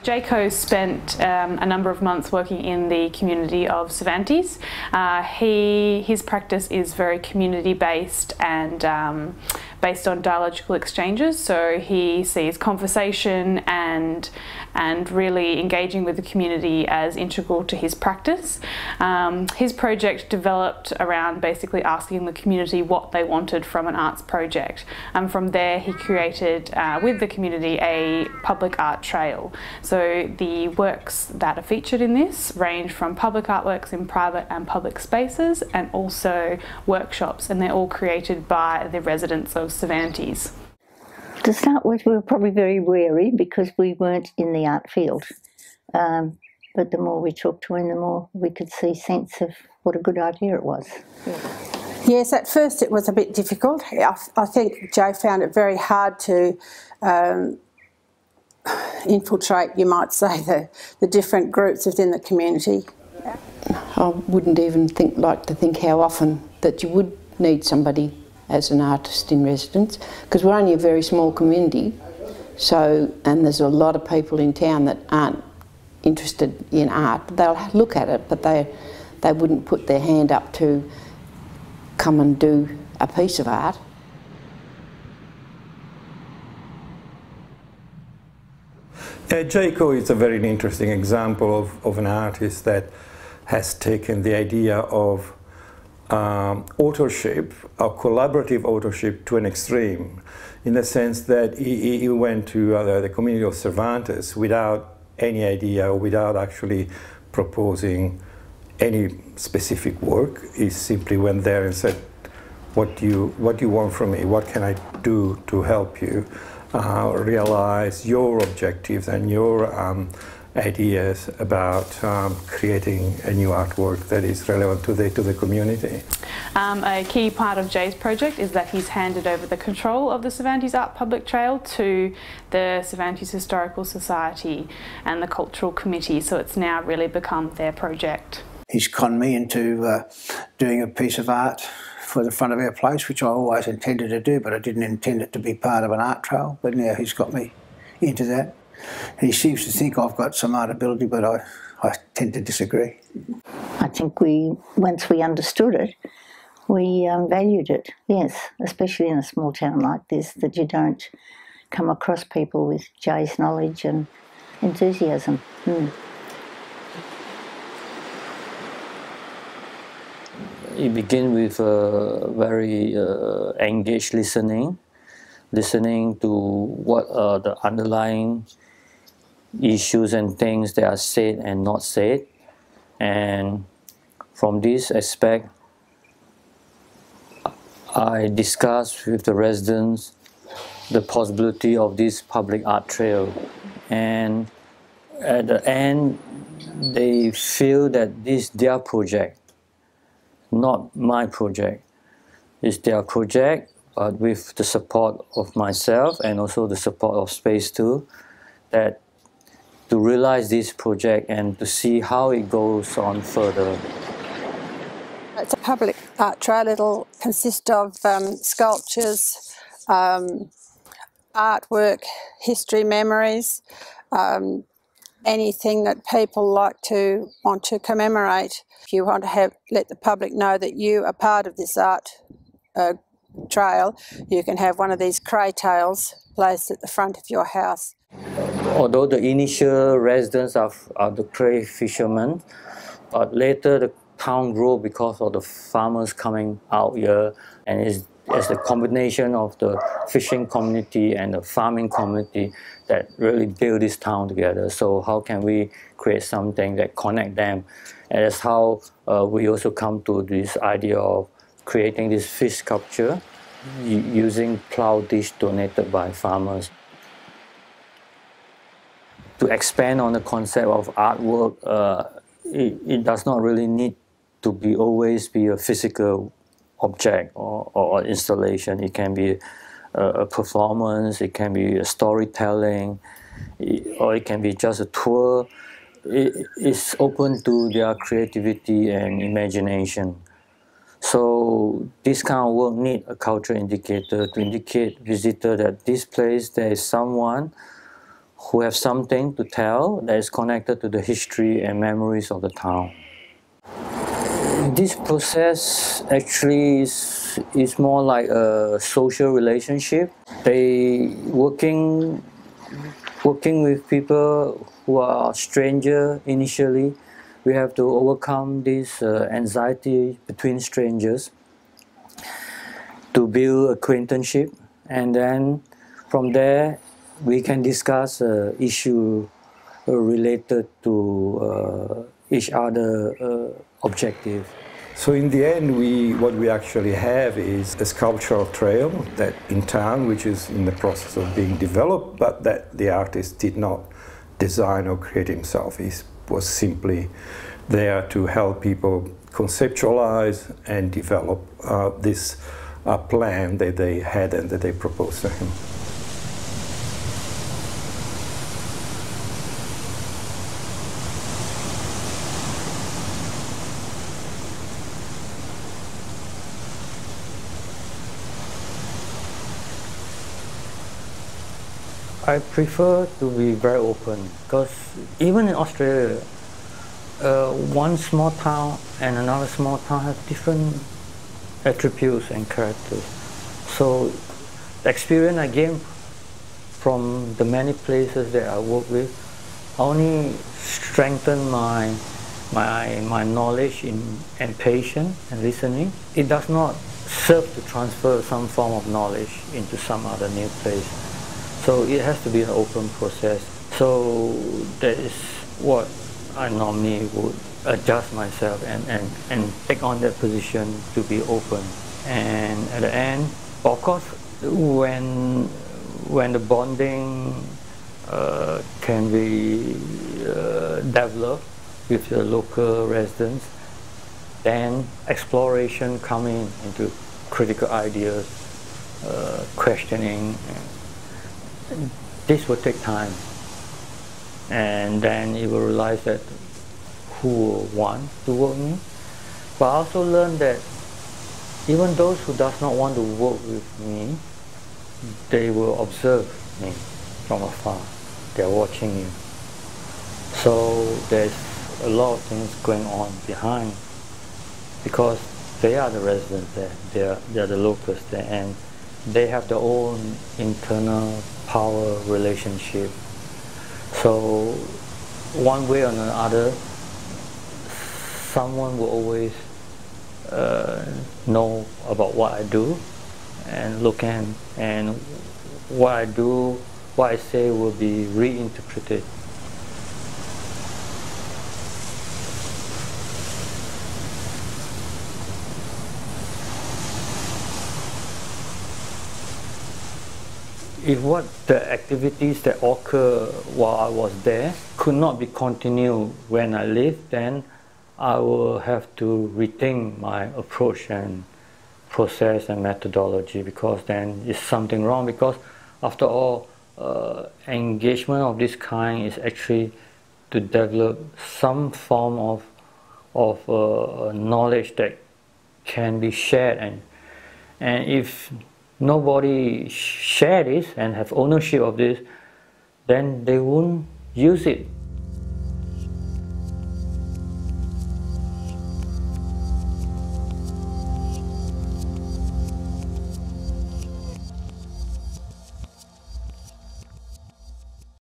Jaco spent a number of months working in the community of Cervantes. His practice is very community-based and based on dialogical exchanges, so he sees conversation and really engaging with the community as integral to his practice. His project developed around basically asking the community what they wanted from an arts project, and from there he created with the community a public art trail. So the works that are featured in this range from public artworks in private and public spaces, and also workshops, and they're all created by the residents of Cervantes. To start with, we were probably very wary because we weren't in the art field. But the more we talked to him, the more we could see sense of what a good idea it was. Yes, at first it was a bit difficult. I think Joe found it very hard to infiltrate, you might say, the different groups within the community. I wouldn't even like to think how often that you would need somebody as an artist in residence, because we're only a very small community, and there's a lot of people in town that aren't interested in art. They'll look at it, but they wouldn't put their hand up to come and do a piece of art. Jaco is a very interesting example of an artist that has taken the idea of authorship, or collaborative authorship, to an extreme, in the sense that he went to the community of Cervantes without any idea, without actually proposing any specific work. He simply went there and said, what do you want from me? What can I do to help you realize your objectives and your ideas about creating a new artwork that is relevant to the community. A key part of Jay's project is that he's handed over the control of the Cervantes Art Public Trail to the Cervantes Historical Society and the Cultural Committee, so it's now really become their project. He's conned me into doing a piece of art for the front of our place, which I always intended to do, but I didn't intend it to be part of an art trail, but now he's got me into that. He seems to think I've got some art ability, but I tend to disagree. I think once we understood it, we valued it, yes, especially in a small town like this, that you don't come across people with Jay's knowledge and enthusiasm. You begin with very engaged listening to what are the underlying issues and things that are said and not said. And from this aspect, I discussed with the residents the possibility of this public art trail. And at the end, they feel that this is their project, not my project. It's their project, but with the support of myself and also the support of Space 2, that to realize this project and to see how it goes on further. It's a public art trail. It'll consist of sculptures, artwork, history, memories, anything that people want to commemorate. If you want to let the public know that you are part of this art trail, you can have one of these cray tails placed at the front of your house. Although the initial residents are the cray fishermen, but later the town grew because of the farmers coming out here, and it's the combination of the fishing community and the farming community that really build this town together. So how can we create something that connect them? And that's how we also come to this idea of creating this fish sculpture using plow dish donated by farmers. To expand on the concept of artwork, it does not really need to always be a physical object or installation. It can be a performance, it can be a storytelling, or it can be just a tour. It's open to their creativity and imagination. So this kind of work needs a cultural indicator to indicate visitor that this place there is someone who have something to tell that is connected to the history and memories of the town. This process actually is more like a social relationship. They working with people who are stranger initially. We have to overcome this anxiety between strangers to build acquaintanceship, and then from there we can discuss issue related to each other objective. So in the end, what we actually have is a sculptural trail that in town, which is in the process of being developed, but that the artist did not design or create himself. He was simply there to help people conceptualize and develop this plan that they had and that they proposed to him. I prefer to be very open, because even in Australia, one small town and another small town have different attributes and characters. So the experience I gained from the many places that I work with only strengthen my knowledge and patience and listening. It does not serve to transfer some form of knowledge into some other new place. So it has to be an open process. So that is what I normally would adjust myself and take on that position to be open. And at the end, of course, when the bonding can be developed with the local residents, then exploration coming into critical ideas, questioning. This will take time, and then you will realize that who will want to work with me. But I also learned that even those who does not want to work with me, they will observe me from afar. They are watching you. So there's a lot of things going on behind, because they are the residents there, they are the locals there, and they have their own internal power relationship. So one way or another, someone will always know about what I do and look at, and what I do, what I say will be reinterpreted. If what the activities that occur while I was there could not be continued when I leave, then I will have to rethink my approach and process and methodology, because then it's something wrong. Because after all, engagement of this kind is actually to develop some form of knowledge that can be shared, and if nobody share this and have ownership of this, then they won't use it